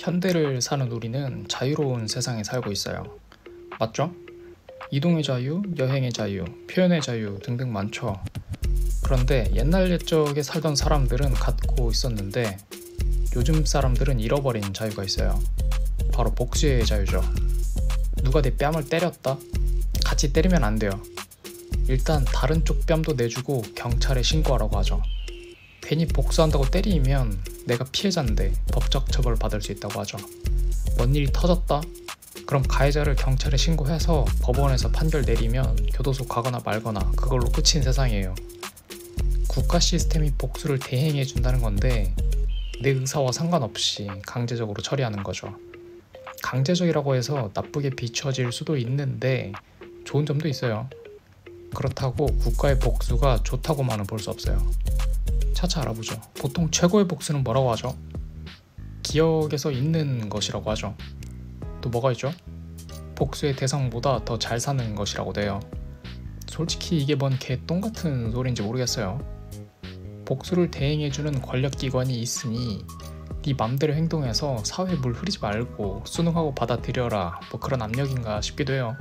현대를 사는 우리는 자유로운 세상에 살고 있어요. 맞죠? 이동의 자유, 여행의 자유, 표현의 자유 등등 많죠. 그런데 옛날 옛적에 살던 사람들은 갖고 있었는데 요즘 사람들은 잃어버린 자유가 있어요. 바로 복수의 자유죠. 누가 내 뺨을 때렸다? 같이 때리면 안 돼요. 일단 다른 쪽 뺨도 내주고 경찰에 신고하라고 하죠. 괜히 복수한다고 때리면 내가 피해자인데 법적 처벌을 받을 수 있다고 하죠. 뭔 일이 터졌다? 그럼 가해자를 경찰에 신고해서 법원에서 판결 내리면 교도소 가거나 말거나 그걸로 끝인 세상이에요. 국가 시스템이 복수를 대행해 준다는 건데 내 의사와 상관없이 강제적으로 처리하는 거죠. 강제적이라고 해서 나쁘게 비춰질 수도 있는데 좋은 점도 있어요. 그렇다고 국가의 복수가 좋다고만은 볼 수 없어요. 차차 알아보죠. 보통 최고의 복수는 뭐라고 하죠? 기억에서 잊는 것이라고 하죠. 또 뭐가 있죠? 복수의 대상보다 더 잘 사는 것이라고 돼요. 솔직히 이게 뭔 개똥 같은 소리인지 모르겠어요. 복수를 대행해주는 권력기관이 있으니 네 맘대로 행동해서 사회에 물 흐리지 말고 순응하고 받아들여라, 뭐 그런 압력인가 싶기도 해요.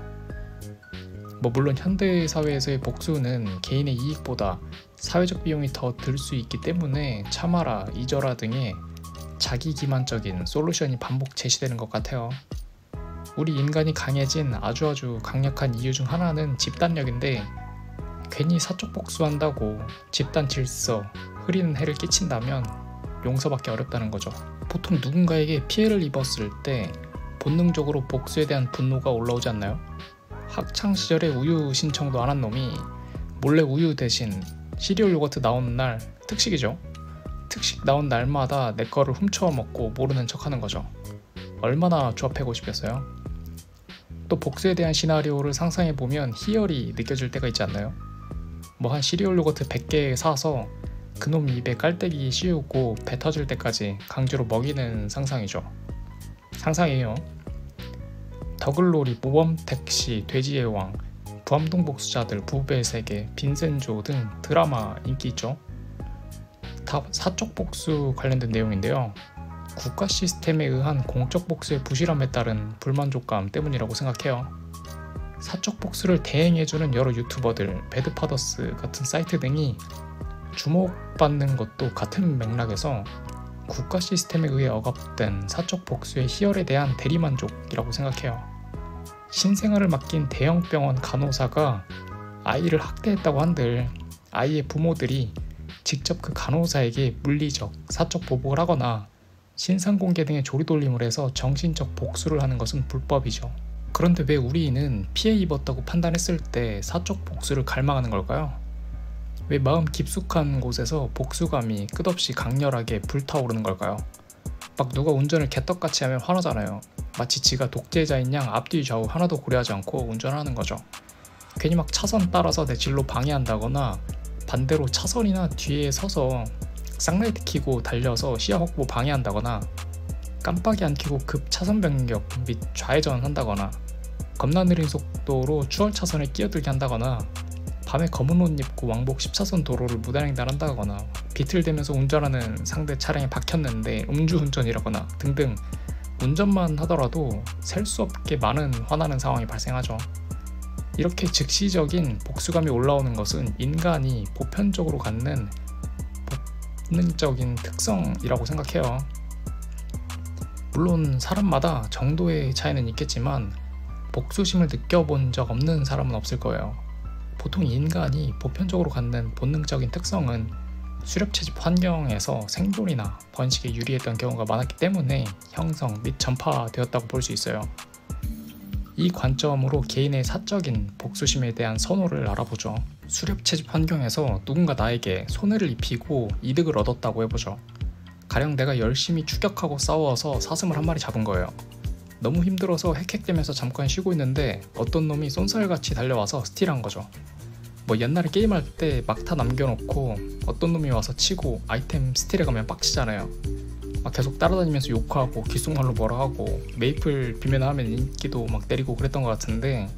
물론 현대 사회에서의 복수는 개인의 이익보다 사회적 비용이 더 들 수 있기 때문에 참아라, 잊어라 등의 자기 기만적인 솔루션이 반복 제시되는 것 같아요. 우리 인간이 강해진 아주 강력한 이유 중 하나는 집단력인데 괜히 사적 복수한다고 집단 질서, 흐리는 해를 끼친다면 용서받기 어렵다는 거죠. 보통 누군가에게 피해를 입었을 때 본능적으로 복수에 대한 분노가 올라오지 않나요? 학창시절에 우유 신청도 안 한 놈이 몰래 우유 대신 시리얼 요거트 나오는 날, 특식이죠. 특식 나온 날마다 내 거를 훔쳐 먹고 모르는 척 하는 거죠. 얼마나 조합해고 싶겠어요? 또 복수에 대한 시나리오를 상상해보면 희열이 느껴질 때가 있지 않나요? 한 시리얼 요거트 100개 사서 그놈 입에 깔때기 씌우고 배 터질 때까지 강제로 먹이는 상상이죠. 상상이에요. 더글로리, 모범택시, 돼지의 왕, 부암동 복수자들, 부부의 세계, 빈센조 등 드라마 인기 있죠. 다 사적 복수 관련된 내용인데요. 국가 시스템에 의한 공적 복수의 부실함에 따른 불만족감 때문이라고 생각해요. 사적 복수를 대행해주는 여러 유튜버들, 배드파더스 같은 사이트 등이 주목받는 것도 같은 맥락에서 국가 시스템에 의해 억압된 사적 복수의 희열에 대한 대리만족이라고 생각해요. 신생아를 맡긴 대형 병원 간호사가 아이를 학대했다고 한들 아이의 부모들이 직접 그 간호사에게 물리적, 사적 보복을 하거나 신상공개 등의 조리돌림을 해서 정신적 복수를 하는 것은 불법이죠. 그런데 왜 우리는 피해 입었다고 판단했을 때 사적 복수를 갈망하는 걸까요? 왜 마음 깊숙한 곳에서 복수감이 끝없이 강렬하게 불타오르는 걸까요? 누가 운전을 개떡같이 하면 화나잖아요. 마치 지가 독재자인 양 앞뒤 좌우 하나도 고려하지 않고 운전하는 거죠. 괜히 차선 따라서 내 진로 방해한다거나 반대로 차선이나 뒤에 서서 쌍라이트 켜고 달려서 시야 확보 방해한다거나 깜빡이 안 켜고 급 차선 변경 및 좌회전 한다거나 겁나 느린 속도로 추월 차선에 끼어들게 한다거나 밤에 검은 옷 입고 왕복 10차선 도로를 무단횡단한다거나 비틀대면서 운전하는 상대 차량에 박혔는데 음주운전이라거나 등등 운전만 하더라도 셀 수 없게 많은 화나는 상황이 발생하죠. 이렇게 즉시적인 복수감이 올라오는 것은 인간이 보편적으로 갖는 본능적인 특성이라고 생각해요. 물론 사람마다 정도의 차이는 있겠지만 복수심을 느껴본 적 없는 사람은 없을 거예요. 보통 인간이 보편적으로 갖는 본능적인 특성은 수렵채집 환경에서 생존이나 번식에 유리했던 경우가 많았기 때문에 형성 및 전파되었다고 볼 수 있어요. 이 관점으로 개인의 사적인 복수심에 대한 선호를 알아보죠. 수렵채집 환경에서 누군가 나에게 손해를 입히고 이득을 얻었다고 해보죠. 가령 내가 열심히 추격하고 싸워서 사슴을 한 마리 잡은 거예요. 너무 힘들어서 헥헥대면서 잠깐 쉬고 있는데 어떤 놈이 쏜살같이 달려와서 스틸한 거죠. 옛날에 게임할 때 막타 남겨놓고 어떤 놈이 와서 치고 아이템 스틸해가면 빡치잖아요. 계속 따라다니면서 욕하고 귓속말로 뭐라 하고 메이플 비매나 하면 인기도 때리고 그랬던 것 같은데,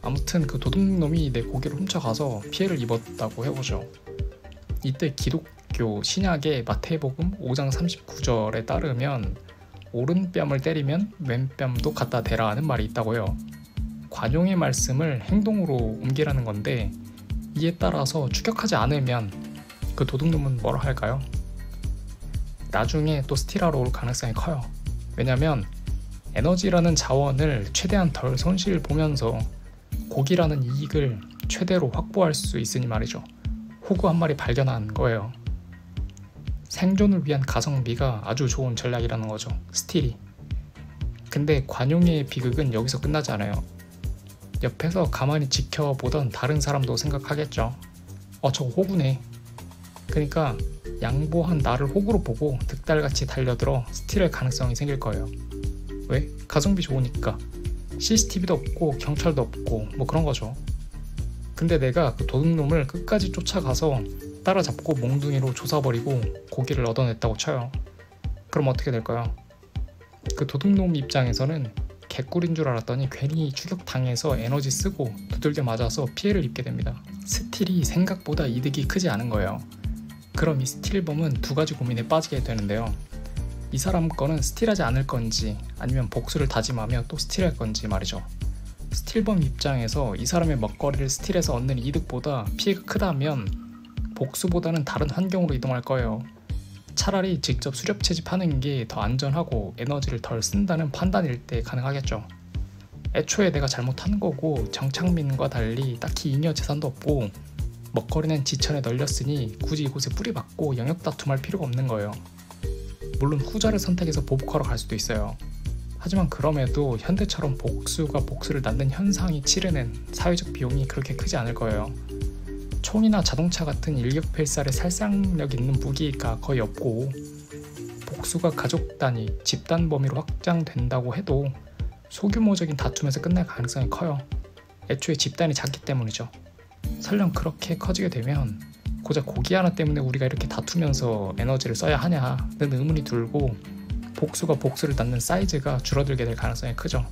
아무튼 그 도둑놈이 내 고기를 훔쳐가서 피해를 입었다고 해보죠. 이때 기독교 신약의 마태복음 5장 39절에 따르면 오른뺨을 때리면 왼뺨도 갖다 대라 하는 말이 있다고요. 관용의 말씀을 행동으로 옮기라는 건데 이에 따라서 추격하지 않으면 그 도둑놈은 뭐라 할까요? 나중에 또 스틸하러 올 가능성이 커요. 왜냐면 에너지라는 자원을 최대한 덜 손실 보면서 고기라는 이익을 최대로 확보할 수 있으니 말이죠. 호구 한 마리 발견한 거예요. 생존을 위한 가성비가 아주 좋은 전략이라는 거죠. 스틸이. 근데 관용의 비극은 여기서 끝나지 않아요. 옆에서 가만히 지켜보던 다른 사람도 생각하겠죠. 저거 호구네. 그러니까 양보한 나를 호구로 보고 득달같이 달려들어 스틸할 가능성이 생길 거예요. 왜? 가성비 좋으니까. CCTV도 없고 경찰도 없고 뭐 그런 거죠. 근데 내가 그 도둑놈을 끝까지 쫓아가서 따라잡고 몽둥이로 조사버리고 고기를 얻어냈다고 쳐요. 그럼 어떻게 될까요? 그 도둑놈 입장에서는 개꿀인 줄 알았더니 괜히 추격당해서 에너지 쓰고 두들겨 맞아서 피해를 입게 됩니다. 스틸이 생각보다 이득이 크지 않은 거예요. 그럼 이 스틸범은 두 가지 고민에 빠지게 되는데요. 이 사람 거는 스틸하지 않을 건지 아니면 복수를 다짐하며 또 스틸할 건지 말이죠. 스틸범 입장에서 이 사람의 먹거리를 스틸해서 얻는 이득보다 피해가 크다면 복수보다는 다른 환경으로 이동할 거예요. 차라리 직접 수렵 채집하는 게 더 안전하고 에너지를 덜 쓴다는 판단일 때 가능하겠죠. 애초에 내가 잘못한 거고 정창민과 달리 딱히 잉여 재산도 없고 먹거리는 지천에 널렸으니 굳이 이곳에 뿌리박고 영역 다툼할 필요가 없는 거예요. 물론 후자를 선택해서 보복하러 갈 수도 있어요. 하지만 그럼에도 현대처럼 복수가 복수를 낳는 현상이 치르는 사회적 비용이 그렇게 크지 않을 거예요. 총이나 자동차 같은 일격필살의 살상력 있는 무기가 거의 없고 복수가 가족 단위, 집단 범위로 확장된다고 해도 소규모적인 다툼에서 끝날 가능성이 커요. 애초에 집단이 작기 때문이죠. 설령 그렇게 커지게 되면 고작 고기 하나 때문에 우리가 이렇게 다투면서 에너지를 써야 하냐는 의문이 들고 복수가 복수를 낳는 사이즈가 줄어들게 될 가능성이 크죠.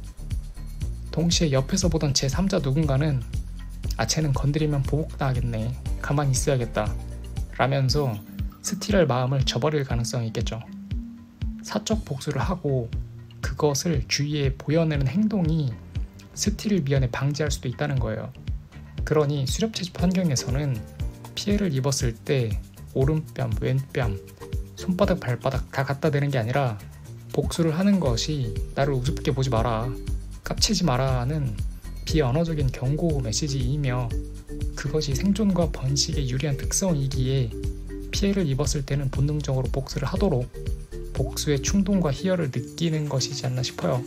동시에 옆에서 보던 제3자 누군가는 쟤는 건드리면 보복당하겠네, 가만히 있어야겠다 라면서 스틸할 마음을 저버릴 가능성이 있겠죠. 사적 복수를 하고 그것을 주위에 보여내는 행동이 스틸을 미연에 방지할 수도 있다는 거예요. 그러니 수렵 채집 환경에서는 피해를 입었을 때 오른뺨, 왼뺨, 손바닥, 발바닥 다 갖다 대는 게 아니라 복수를 하는 것이 나를 우습게 보지 마라, 깝치지 마라는 비언어적인 경고 메시지이며 그것이 생존과 번식에 유리한 특성이기에 피해를 입었을 때는 본능적으로 복수를 하도록 복수의 충동과 희열을 느끼는 것이지 않나 싶어요.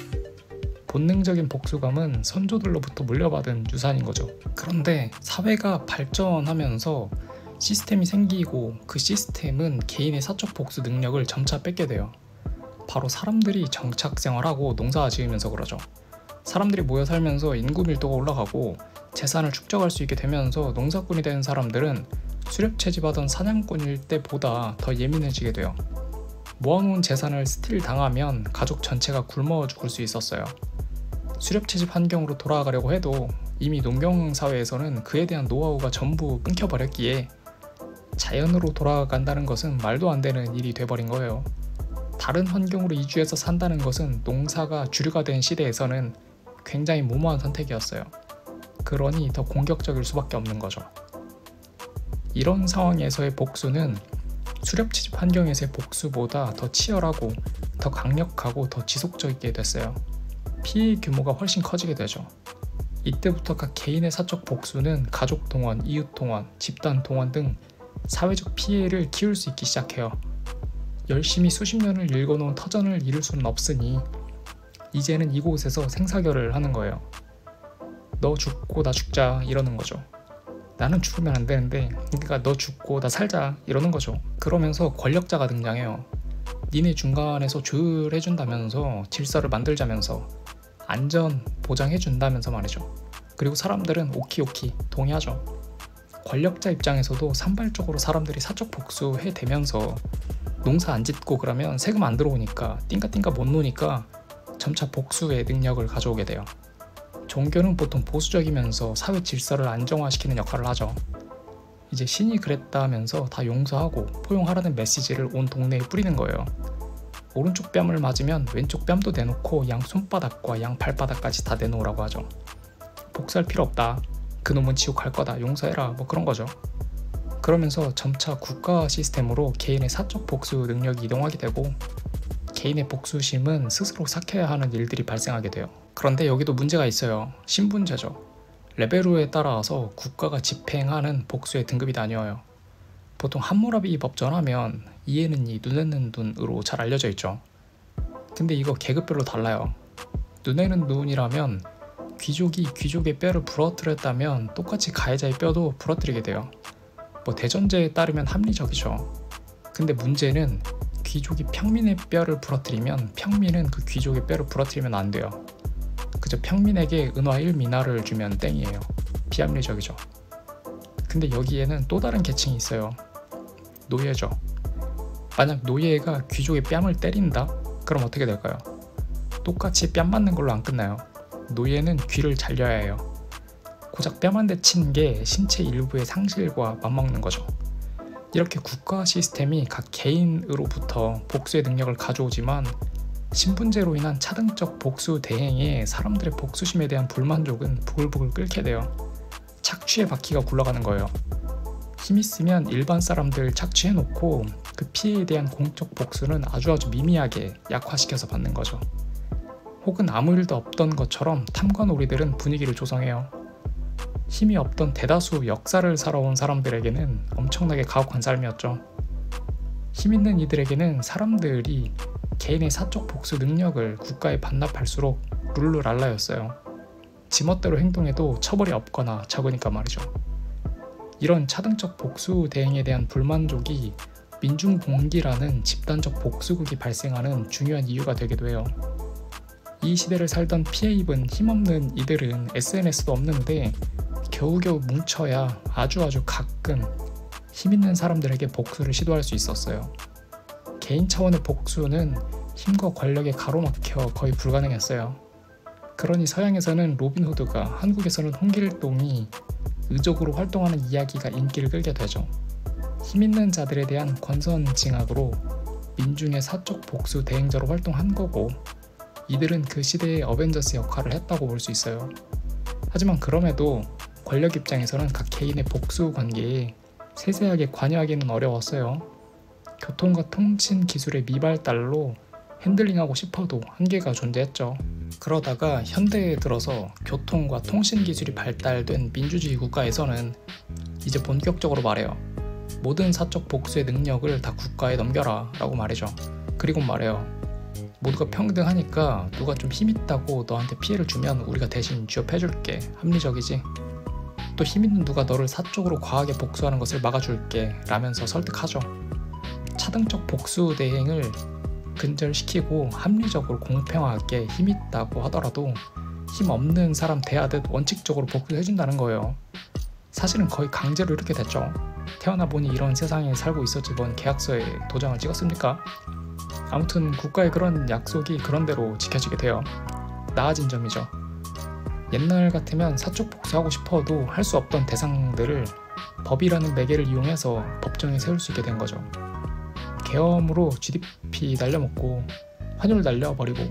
본능적인 복수감은 선조들로부터 물려받은 유산인 거죠. 그런데 사회가 발전하면서 시스템이 생기고 그 시스템은 개인의 사적 복수 능력을 점차 뺏게 돼요. 바로 사람들이 정착 생활하고 농사 지으면서 그러죠. 사람들이 모여 살면서 인구 밀도가 올라가고 재산을 축적할 수 있게 되면서 농사꾼이 되는 사람들은 수렵 채집하던 사냥꾼일 때보다 더 예민해지게 돼요. 모아놓은 재산을 스틸 당하면 가족 전체가 굶어 죽을 수 있었어요. 수렵 채집 환경으로 돌아가려고 해도 이미 농경 사회에서는 그에 대한 노하우가 전부 끊겨버렸기에 자연으로 돌아간다는 것은 말도 안 되는 일이 돼버린 거예요. 다른 환경으로 이주해서 산다는 것은 농사가 주류가 된 시대에서는 굉장히 무모한 선택이었어요. 그러니 더 공격적일 수밖에 없는 거죠. 이런 상황에서의 복수는 수렵 채집 환경에서의 복수보다 더 치열하고 더 강력하고 더 지속적이게 됐어요. 피해 규모가 훨씬 커지게 되죠. 이때부터 각 개인의 사적 복수는 가족 동원, 이웃 동원, 집단 동원 등 사회적 피해를 키울 수 있기 시작해요. 열심히 수십 년을 일궈놓은 터전을 잃을 수는 없으니 이제는 이곳에서 생사결을 하는 거예요. 너 죽고 나 죽자 이러는 거죠. 나는 죽으면 안 되는데 그러니까 너 죽고 나 살자 이러는 거죠. 그러면서 권력자가 등장해요. 니네 중간에서 조율해준다면서 질서를 만들자면서 안전 보장해준다면서 말이죠. 그리고 사람들은 오키오키 동의하죠. 권력자 입장에서도 산발적으로 사람들이 사적 복수해대면서 농사 안 짓고 그러면 세금 안 들어오니까 띵까띵까 못 노니까 점차 복수의 능력을 가져오게 돼요. 종교는 보통 보수적이면서 사회 질서를 안정화시키는 역할을 하죠. 이제 신이 그랬다 하면서 다 용서하고 포용하라는 메시지를 온 동네에 뿌리는 거예요. 오른쪽 뺨을 맞으면 왼쪽 뺨도 내놓고 양 손바닥과 양 발바닥까지 다 내놓으라고 하죠. 복수할 필요 없다. 그놈은 지옥 갈 거다. 용서해라. 뭐 그런 거죠. 그러면서 점차 국가 시스템으로 개인의 사적 복수 능력이 이동하게 되고 개인의 복수심은 스스로 삭혀야 하는 일들이 발생하게 돼요. 그런데 여기도 문제가 있어요. 신분제죠. 레벨로에 따라서 국가가 집행하는 복수의 등급이 나뉘어요. 보통 함무라비 법전하면 이에는 이 눈에는 눈으로 잘 알려져 있죠. 근데 이거 계급별로 달라요. 눈에는 눈이라면 귀족이 귀족의 뼈를 부러뜨렸다면 똑같이 가해자의 뼈도 부러뜨리게 돼요. 뭐 대전제에 따르면 합리적이죠. 근데 문제는 귀족이 평민의 뼈를 부러뜨리면 평민은 그 귀족의 뼈를 부러뜨리면 안 돼요. 그저 평민에게 은화 1미나를 주면 땡이에요. 비합리적이죠. 근데 여기에는 또 다른 계층이 있어요. 노예죠. 만약 노예가 귀족의 뺨을 때린다? 그럼 어떻게 될까요? 똑같이 뺨 맞는 걸로 안 끝나요. 노예는 귀를 잘려야 해요. 고작 뺨 한 대 친 게 신체 일부의 상실과 맞먹는 거죠. 이렇게 국가 시스템이 각 개인으로부터 복수의 능력을 가져오지만 신분제로 인한 차등적 복수 대행에 사람들의 복수심에 대한 불만족은 부글부글 끓게 돼요. 착취의 바퀴가 굴러가는 거예요. 힘 있으면 일반 사람들 착취해놓고 그 피해에 대한 공적 복수는 아주 미미하게 약화시켜서 받는 거죠. 혹은 아무 일도 없던 것처럼 탐관오리들은 분위기를 조성해요. 힘이 없던 대다수 역사를 살아온 사람들에게는 엄청나게 가혹한 삶이었죠. 힘 있는 이들에게는 사람들이 개인의 사적 복수 능력을 국가에 반납할수록 룰루랄라였어요. 지멋대로 행동해도 처벌이 없거나 적으니까 말이죠. 이런 차등적 복수 대행에 대한 불만족이 민중봉기라는 집단적 복수극이 발생하는 중요한 이유가 되기도 해요. 이 시대를 살던 피해 입은 힘없는 이들은 SNS도 없는데 겨우겨우 뭉쳐야 아주 가끔 힘있는 사람들에게 복수를 시도할 수 있었어요. 개인 차원의 복수는 힘과 권력에 가로막혀 거의 불가능했어요. 그러니 서양에서는 로빈후드가, 한국에서는 홍길동이 의적으로 활동하는 이야기가 인기를 끌게 되죠. 힘있는 자들에 대한 권선징악으로 민중의 사적 복수 대행자로 활동한 거고 이들은 그 시대의 어벤져스 역할을 했다고 볼 수 있어요. 하지만 그럼에도 권력 입장에서는 각 개인의 복수 관계에 세세하게 관여하기는 어려웠어요. 교통과 통신 기술의 미발달로 핸들링하고 싶어도 한계가 존재했죠. 그러다가 현대에 들어서 교통과 통신 기술이 발달된 민주주의 국가에서는 이제 본격적으로 말해요. 모든 사적 복수의 능력을 다 국가에 넘겨라 라고 말이죠. 그리고 말해요. 모두가 평등하니까 누가 좀 힘있다고 너한테 피해를 주면 우리가 대신 쥐업해줄게. 합리적이지? 또 힘있는 누가 너를 사적으로 과하게 복수하는 것을 막아줄게 라면서 설득하죠. 차등적 복수 대행을 근절시키고 합리적으로 공평하게 힘있다고 하더라도 힘없는 사람 대하듯 원칙적으로 복수해준다는 거예요. 사실은 거의 강제로 이렇게 됐죠. 태어나 보니 이런 세상에 살고 있었지 뭔 계약서에 도장을 찍었습니까? 아무튼 국가의 그런 약속이 그런대로 지켜지게 돼요. 나아진 점이죠. 옛날 같으면 사적 복수하고 싶어도 할 수 없던 대상들을 법이라는 매개를 이용해서 법정에 세울 수 있게 된 거죠. 계엄으로 GDP 날려먹고 환율 날려버리고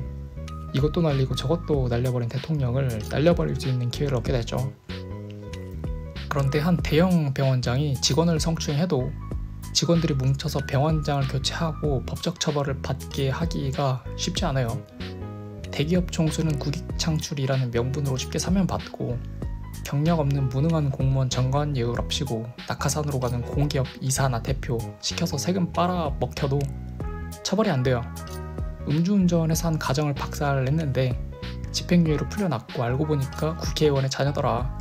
이것도 날리고 저것도 날려버린 대통령을 날려버릴 수 있는 기회를 얻게 됐죠. 그런데 한 대형 병원장이 직원을 성추행해도 직원들이 뭉쳐서 병원장을 교체하고 법적 처벌을 받게 하기가 쉽지 않아요. 대기업 총수는 국익창출이라는 명분으로 쉽게 사면받고 경력 없는 무능한 공무원 정관 예우랍시고 낙하산으로 가는 공기업 이사나 대표 시켜서 세금 빨아먹혀도 처벌이 안 돼요. 음주운전해서 한 가정을 박살냈는데 집행유예로 풀려났고 알고 보니까 국회의원의 자녀더라.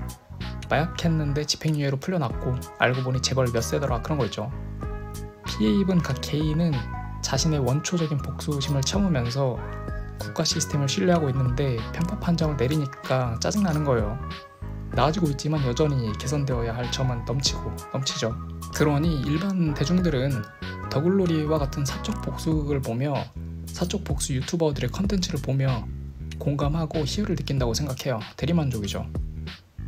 마약했는데 집행유예로 풀려났고 알고 보니 재벌 몇 세더라. 그런 거 있죠. 피해 입은 각 개인은 자신의 원초적인 복수심을 참으면서 국가 시스템을 신뢰하고 있는데 편파 판정을 내리니까 짜증나는 거예요. 나아지고 있지만 여전히 개선되어야 할 점은 넘치죠. 그러니 일반 대중들은 더글로리와 같은 사적 복수극을 보며 사적 복수 유튜버들의 컨텐츠를 보며 공감하고 희열을 느낀다고 생각해요. 대리만족이죠.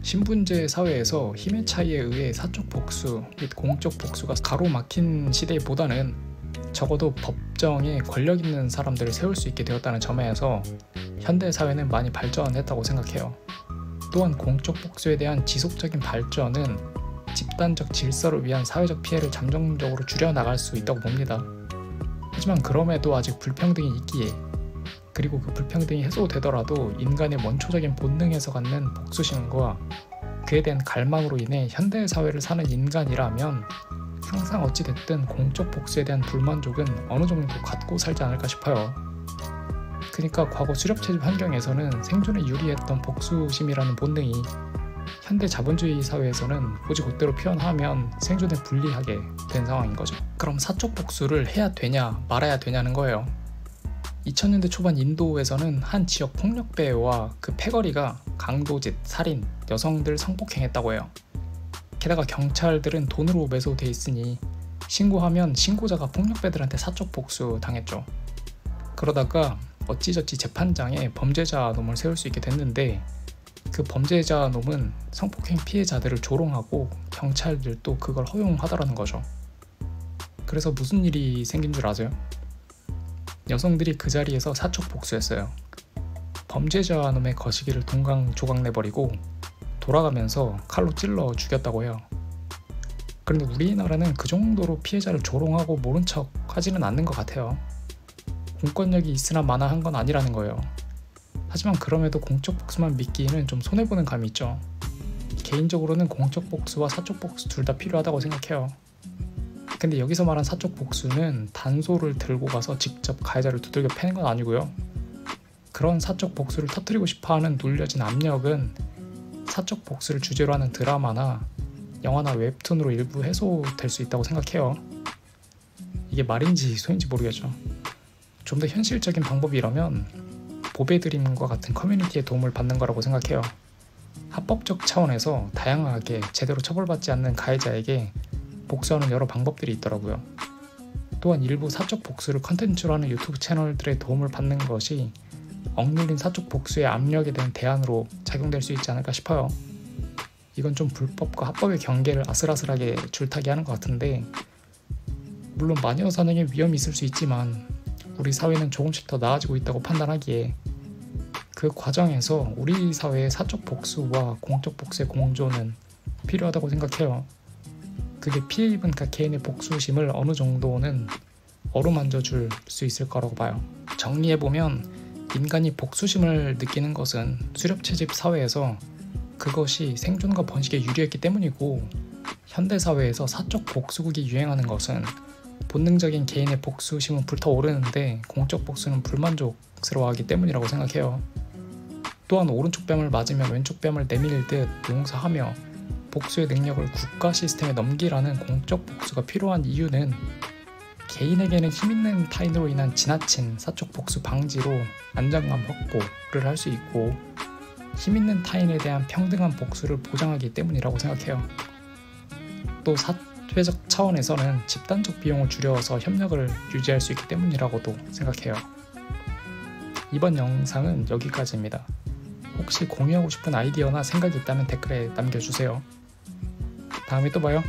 신분제 사회에서 힘의 차이에 의해 사적 복수 및 공적 복수가 가로막힌 시대보다는 적어도 법정에 권력 있는 사람들을 세울 수 있게 되었다는 점에서 현대 사회는 많이 발전했다고 생각해요. 또한 공적 복수에 대한 지속적인 발전은 집단적 질서를 위한 사회적 피해를 잠정적으로 줄여나갈 수 있다고 봅니다. 하지만 그럼에도 아직 불평등이 있기에, 그리고 그 불평등이 해소되더라도 인간의 원초적인 본능에서 갖는 복수심과 그에 대한 갈망으로 인해 현대 사회를 사는 인간이라면 항상 어찌됐든 공적 복수에 대한 불만족은 어느 정도 갖고 살지 않을까 싶어요. 그러니까 과거 수렵채집 환경에서는 생존에 유리했던 복수심이라는 본능이 현대 자본주의 사회에서는 오직 그대로 표현하면 생존에 불리하게 된 상황인 거죠. 그럼 사적 복수를 해야 되냐 말아야 되냐는 거예요. 2000년대 초반 인도에서는 한 지역 폭력배와 그 패거리가 강도짓, 살인, 여성들 성폭행했다고 해요. 게다가 경찰들은 돈으로 매소돼 있으니 신고하면 신고자가 폭력배들한테 사적 복수 당했죠. 그러다가 어찌저찌 재판장에 범죄자 놈을 세울 수 있게 됐는데, 그 범죄자 놈은 성폭행 피해자들을 조롱하고 경찰들도 그걸 허용하더라는 거죠. 그래서 무슨 일이 생긴 줄 아세요? 여성들이 그 자리에서 사적 복수했어요. 범죄자 놈의 거시기를 동강 조각내버리고 돌아가면서 칼로 찔러 죽였다고 해요. 그런데 우리나라는 그 정도로 피해자를 조롱하고 모른 척 하지는 않는 것 같아요. 공권력이 있으나 마나 한 건 아니라는 거예요. 하지만 그럼에도 공적 복수만 믿기에는 좀 손해보는 감이 있죠. 개인적으로는 공적 복수와 사적 복수 둘 다 필요하다고 생각해요. 근데 여기서 말한 사적 복수는 단소를 들고 가서 직접 가해자를 두들겨 패는 건 아니고요. 그런 사적 복수를 터뜨리고 싶어하는 눌려진 압력은 사적 복수를 주제로 하는 드라마나 영화나 웹툰으로 일부 해소될 수 있다고 생각해요. 이게 말인지 소인지 모르겠죠. 좀 더 현실적인 방법이라면 보배드림과 같은 커뮤니티의 도움을 받는 거라고 생각해요. 합법적 차원에서 다양하게 제대로 처벌받지 않는 가해자에게 복수하는 여러 방법들이 있더라고요. 또한 일부 사적 복수를 컨텐츠로 하는 유튜브 채널들의 도움을 받는 것이 억눌린 사적 복수의 압력에 대한 대안으로 작용될 수 있지 않을까 싶어요. 이건 좀 불법과 합법의 경계를 아슬아슬하게 줄타기하는 것 같은데, 물론 마녀 사냥의 위험이 있을 수 있지만 우리 사회는 조금씩 더 나아지고 있다고 판단하기에 그 과정에서 우리 사회의 사적 복수와 공적 복수의 공존은 필요하다고 생각해요. 그게 피해 입은 각 개인의 복수심을 어느 정도는 어루만져 줄 수 있을 거라고 봐요. 정리해보면 인간이 복수심을 느끼는 것은 수렵채집 사회에서 그것이 생존과 번식에 유리했기 때문이고, 현대사회에서 사적 복수극이 유행하는 것은 본능적인 개인의 복수심은 불타오르는데 공적 복수는 불만족스러워하기 때문이라고 생각해요. 또한 오른쪽 뺨을 맞으면 왼쪽 뺨을 내밀듯 용서하며 복수의 능력을 국가 시스템에 넘기라는 공적 복수가 필요한 이유는 개인에게는 힘있는 타인으로 인한 지나친 사적 복수 방지로 안정감 확보를 할 수 있고, 힘있는 타인에 대한 평등한 복수를 보장하기 때문이라고 생각해요. 또 사회적 차원에서는 집단적 비용을 줄여서 협력을 유지할 수 있기 때문이라고도 생각해요. 이번 영상은 여기까지입니다. 혹시 공유하고 싶은 아이디어나 생각이 있다면 댓글에 남겨주세요. 다음에 또 봐요.